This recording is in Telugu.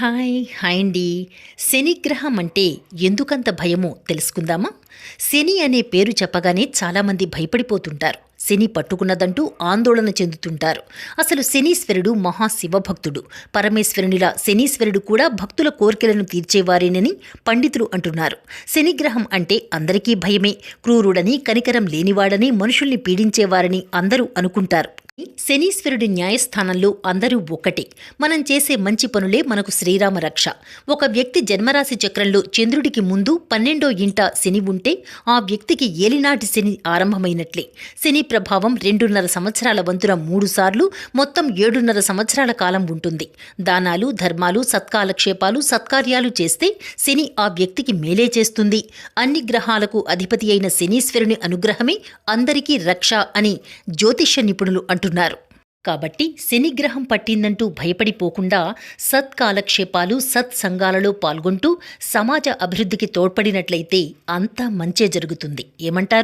హాయ్ అండి. శనిగ్రహం అంటే ఎందుకంత భయమో తెలుసుకుందామా? శని అనే పేరు చెప్పగానే చాలామంది భయపడిపోతుంటారు. శని పట్టుకున్నదంటూ ఆందోళన చెందుతుంటారు. అసలు శనీశ్వరుడు మహాశివభక్తుడు. పరమేశ్వరునిలా శనీశ్వరుడు కూడా భక్తుల కోరికలను తీర్చేవారేనని పండితులు అంటున్నారు. శనిగ్రహం అంటే అందరికీ భయమే. క్రూరుడని, కనికరం లేనివాడని, మనుషుల్ని పీడించేవారని అందరూ అనుకుంటారు. శనీశ్వరుడి న్యాయస్థానంలో అందరూ ఒక్కటే. మనం చేసే మంచి పనులే మనకు శ్రీరామ రక్ష. ఒక వ్యక్తి జన్మరాశి చక్రంలో చంద్రుడికి ముందు 12వ ఇంట శని ఉంటే ఆ వ్యక్తికి ఏలినాటి శని ఆరంభమైనట్లే. శని ప్రభావం 2.5 సంవత్సరాల వంతున 3 సార్లు మొత్తం 7.5 సంవత్సరాల కాలం ఉంటుంది. దానాలు, ధర్మాలు, సత్కాలక్షేపాలు, సత్కార్యాలు చేస్తే శని ఆ వ్యక్తికి మేలే చేస్తుంది. అన్ని గ్రహాలకు అధిపతి అయిన శనీశ్వరుని అనుగ్రహమే అందరికీ రక్ష అని జ్యోతిష్య నిపుణులు అంటున్నారు. కాబట్టి శనిగ్రహం పట్టిందంటూ భయపడిపోకుండా సత్కాలక్షేపాలు, సత్సంగాలలో పాల్గొంటూ సమాజ అభివృద్ధికి తోడ్పడినట్లయితే అంతా మంచే జరుగుతుంది. ఏమంటారు?